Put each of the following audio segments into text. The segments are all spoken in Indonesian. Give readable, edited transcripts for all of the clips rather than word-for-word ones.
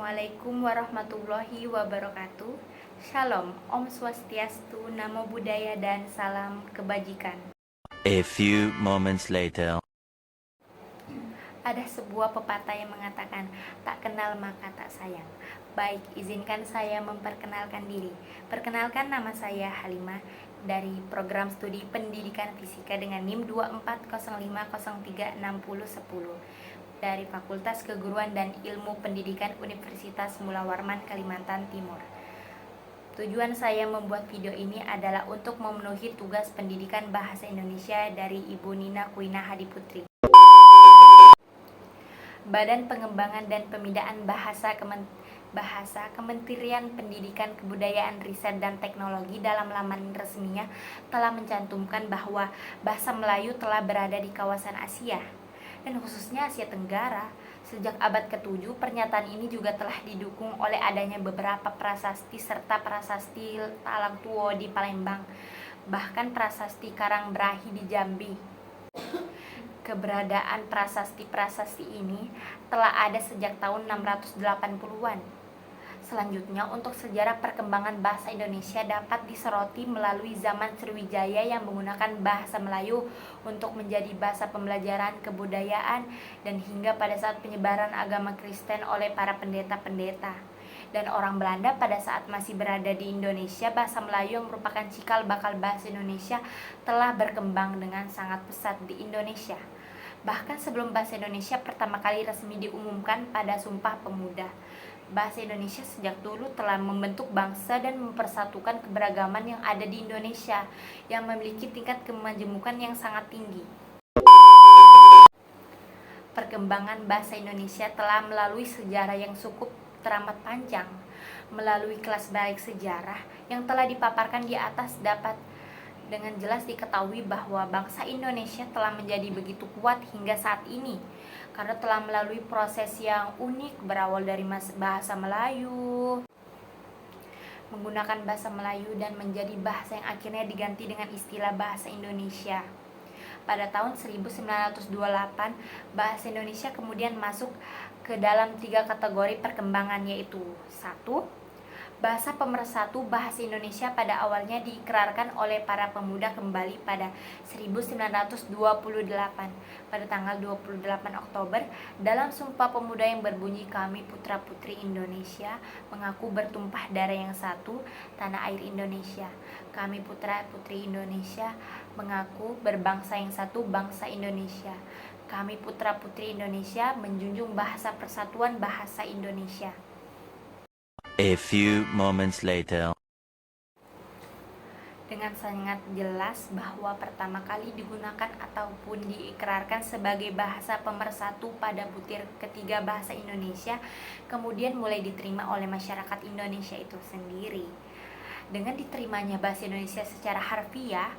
Assalamualaikum warahmatullahi wabarakatuh. Shalom, Om Swastiastu, Namo Buddhaya, dan salam kebajikan. A few moments later. Ada sebuah pepatah yang mengatakan, tak kenal maka tak sayang. Baik, izinkan saya memperkenalkan diri. Perkenalkan, nama saya Halimah dari program studi pendidikan fisika dengan NIM 2405036010 dari Fakultas Keguruan dan Ilmu Pendidikan Universitas Mula Warman, Kalimantan Timur. Tujuan saya membuat video ini adalah untuk memenuhi tugas pendidikan bahasa Indonesia dari Ibu Nina Kuina Hadiputri. Badan Pengembangan dan Pemidaan Bahasa Kementerian Pendidikan, Kebudayaan, Riset, dan Teknologi dalam laman resminya telah mencantumkan bahwa bahasa Melayu telah berada di kawasan Asia dan khususnya Asia Tenggara. Sejak abad ke-7, pernyataan ini juga telah didukung oleh adanya beberapa prasasti serta prasasti Talang Tuo di Palembang, bahkan prasasti Karangbrahi di Jambi. Keberadaan prasasti-prasasti ini telah ada sejak tahun 680-an. Selanjutnya, untuk sejarah perkembangan bahasa Indonesia dapat disoroti melalui zaman Sriwijaya yang menggunakan bahasa Melayu untuk menjadi bahasa pembelajaran kebudayaan, dan hingga pada saat penyebaran agama Kristen oleh para pendeta-pendeta dan orang Belanda pada saat masih berada di Indonesia. Bahasa Melayu yang merupakan cikal bakal bahasa Indonesia telah berkembang dengan sangat pesat di Indonesia. Bahkan sebelum bahasa Indonesia pertama kali resmi diumumkan pada Sumpah Pemuda, bahasa Indonesia sejak dulu telah membentuk bangsa dan mempersatukan keberagaman yang ada di Indonesia yang memiliki tingkat kemajemukan yang sangat tinggi. Perkembangan bahasa Indonesia telah melalui sejarah yang cukup teramat panjang. Melalui kelas balik sejarah yang telah dipaparkan di atas, dapat dengan jelas diketahui bahwa bangsa Indonesia telah menjadi begitu kuat hingga saat ini karena telah melalui proses yang unik, berawal dari bahasa Melayu, menggunakan bahasa Melayu, dan menjadi bahasa yang akhirnya diganti dengan istilah bahasa Indonesia. Pada tahun 1928, bahasa Indonesia kemudian masuk ke dalam 3 kategori perkembangan, yaitu 1. Bahasa pemersatu. Bahasa Indonesia pada awalnya diikrarkan oleh para pemuda kembali pada 1928 pada tanggal 28 Oktober dalam Sumpah Pemuda yang berbunyi, kami putra-putri Indonesia mengaku bertumpah darah yang satu, tanah air Indonesia. Kami putra-putri Indonesia mengaku berbangsa yang satu, bangsa Indonesia. Kami putra-putri Indonesia menjunjung bahasa persatuan, bahasa Indonesia. A few moments later. Dengan sangat jelas bahwa pertama kali digunakan ataupun diikrarkan sebagai bahasa pemersatu pada butir ketiga bahasa Indonesia, kemudian mulai diterima oleh masyarakat Indonesia itu sendiri. Dengan diterimanya bahasa Indonesia secara harfiah,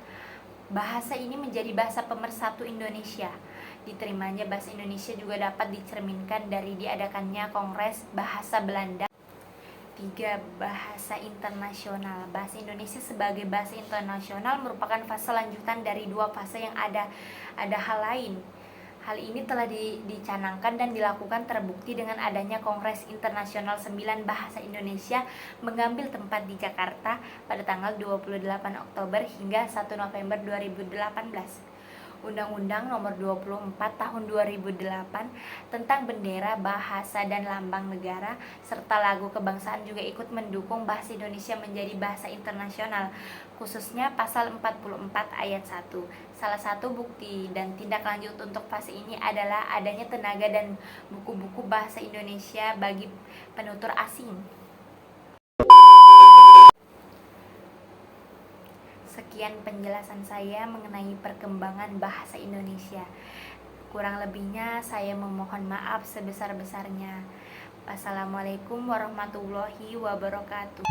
bahasa ini menjadi bahasa pemersatu Indonesia. Diterimanya bahasa Indonesia juga dapat dicerminkan dari diadakannya Kongres Bahasa Belanda. 3. Bahasa internasional. Bahasa Indonesia sebagai bahasa internasional merupakan fase lanjutan dari 2 fase yang ada hal lain. Hal ini telah dicanangkan dan dilakukan terbukti dengan adanya Kongres Internasional 9 Bahasa Indonesia mengambil tempat di Jakarta pada tanggal 28 Oktober hingga 1 November 2018. Undang-Undang Nomor 24 Tahun 2008 tentang bendera, bahasa, dan lambang negara serta lagu kebangsaan juga ikut mendukung bahasa Indonesia menjadi bahasa internasional, khususnya pasal 44 ayat 1. Salah satu bukti dan tindak lanjut untuk fase ini adalah adanya tenaga dan buku-buku bahasa Indonesia bagi penutur asing. Sekian penjelasan saya mengenai perkembangan bahasa Indonesia. Kurang lebihnya saya memohon maaf sebesar-besarnya. Wassalamualaikum warahmatullahi wabarakatuh.